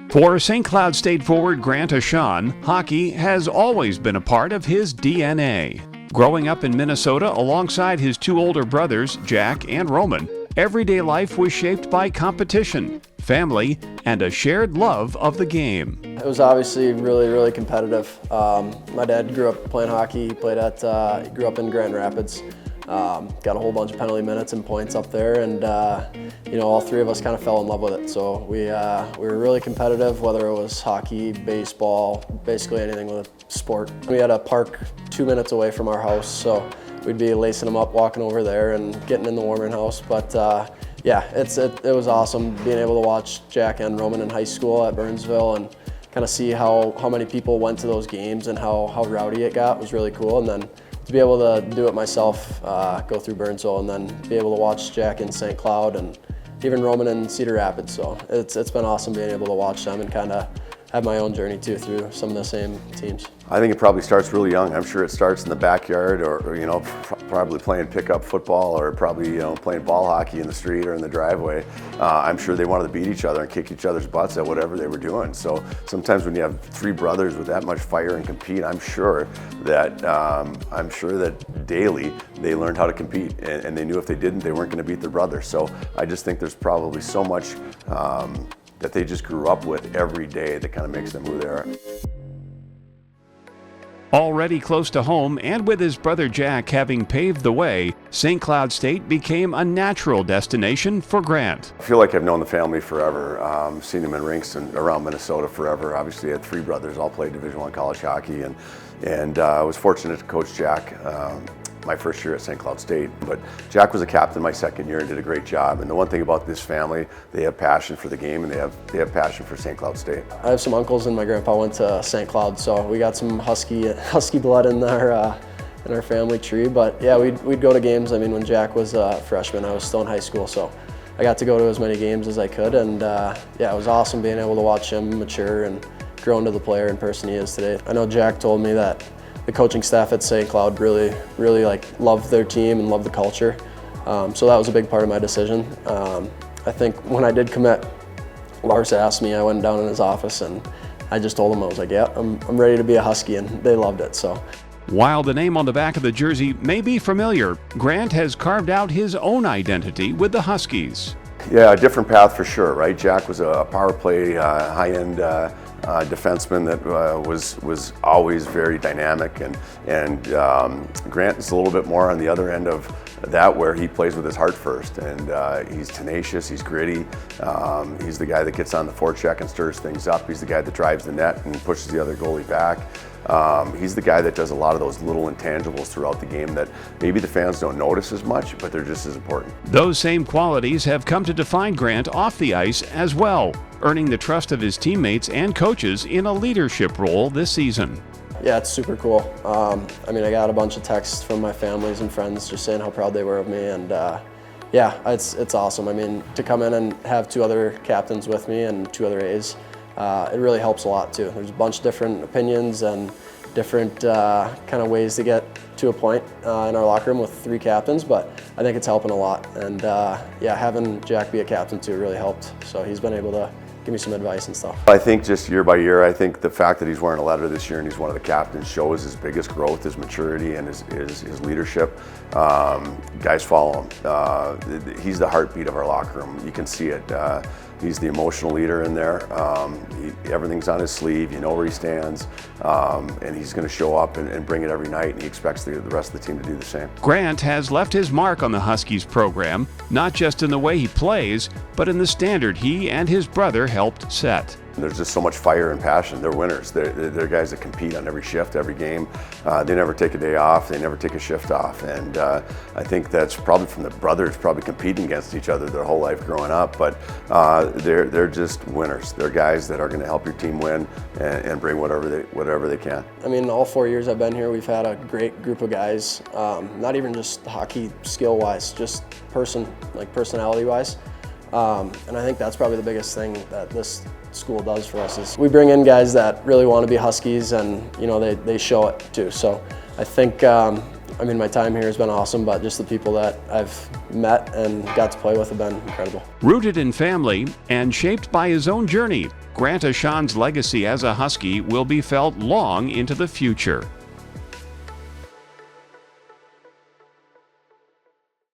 For St. Cloud State forward Grant Ahcan, hockey has always been a part of his DNA. Growing up in Minnesota alongside his two older brothers, Jack and Roman, everyday life was shaped by competition, family, and a shared love of the game. It was obviously really competitive. My dad grew up playing hockey. He grew up in Grand Rapids. Got a whole bunch of penalty minutes and points up there, and all three of us kind of fell in love with it. So we were really competitive, whether it was hockey, baseball, basically anything with sport. We had a park 2 minutes away from our house, so we'd be lacing them up, walking over there, and getting in the warming house. But yeah, it was awesome being able to watch Jack and Roman in high school at Burnsville and kind of see how many people went to those games and how rowdy it got was really cool. And then to be able to do it myself, go through Burnsville, and then be able to watch Jack in St. Cloud and even Roman in Cedar Rapids. So it's been awesome being able to watch them and kind of have my own journey too through some of the same teams. I think it probably starts really young. I'm sure it starts in the backyard, or probably playing pickup football, or probably playing ball hockey in the street or in the driveway. I'm sure they wanted to beat each other and kick each other's butts at whatever they were doing. So sometimes when you have three brothers with that much fire and compete, I'm sure that daily they learned how to compete, and they knew if they didn't, they weren't going to beat their brother. So I just think there's probably so much that they just grew up with every day that kind of makes them who they are. Already close to home, and with his brother Jack having paved the way, St. Cloud State became a natural destination for Grant. I feel like I've known the family forever, seen them in rinks around Minnesota forever. Obviously I had three brothers, all played Division I college hockey, and I was fortunate to coach Jack my first year at St. Cloud State. But Jack was a captain my second year and did a great job. And the one thing about this family, they have passion for the game, and they have passion for St. Cloud State. I have some uncles, and my grandpa went to St. Cloud, so we got some Husky blood in our family tree. But yeah, we'd go to games. I mean, when Jack was a freshman, I was still in high school, so I got to go to as many games as I could. And yeah, it was awesome being able to watch him mature and grow into the player and person he is today. I know Jack told me that the coaching staff at St. Cloud really loved their team and loved the culture. So that was a big part of my decision. I think when I did commit, Lars asked me, I went down in his office and I just told him, I was like, yeah, I'm ready to be a Husky, and they loved it. So. While the name on the back of the jersey may be familiar, Grant has carved out his own identity with the Huskies. Yeah, a different path for sure, right? Jack was a power play, high-end defenseman that was always very dynamic, and Grant is a little bit more on the other end of that, where he plays with his heart first, and he's tenacious, he's gritty, he's the guy that gets on the forecheck and stirs things up, he's the guy that drives the net and pushes the other goalie back. He's the guy that does a lot of those little intangibles throughout the game that maybe the fans don't notice as much, but they're just as important. Those same qualities have come to define Grant off the ice as well, earning the trust of his teammates and coaches in a leadership role this season. Yeah, it's super cool. I mean, I got a bunch of texts from my families and friends just saying how proud they were of me, and yeah, it's awesome. I mean, to come in and have two other captains with me and two other A's, it really helps a lot too. There's a bunch of different opinions and different kind of ways to get to a point in our locker room with three captains, but I think it's helping a lot. And yeah, having Jack be a captain too really helped. So he's been able to give me some advice and stuff. I think just year by year, I think the fact that he's wearing a letter this year and he's one of the captains shows his biggest growth, his maturity, and his leadership. Guys follow him. He's the heartbeat of our locker room. You can see it. He's the emotional leader in there. Everything's on his sleeve. You know where he stands, and he's going to show up and bring it every night, and he expects the rest of the team to do the same. Grant has left his mark on the Huskies program, not just in the way he plays, but in the standard he and his brother helped set. There's just so much fire and passion. They're winners. They're guys that compete on every shift, every game. They never take a day off. They never take a shift off. And I think that's probably from the brothers probably competing against each other their whole life growing up. But they're just winners. They're guys that are going to help your team win and bring whatever they can. I mean, all 4 years I've been here, we've had a great group of guys. Not even just hockey skill-wise, just personality-wise. And I think that's probably the biggest thing that this school does for us is we bring in guys that really want to be Huskies, and they show it too. So I think I mean, my time here has been awesome, but just the people that I've met and got to play with have been incredible. Rooted in family and shaped by his own journey, Grant Ahcan's legacy as a Husky will be felt long into the future.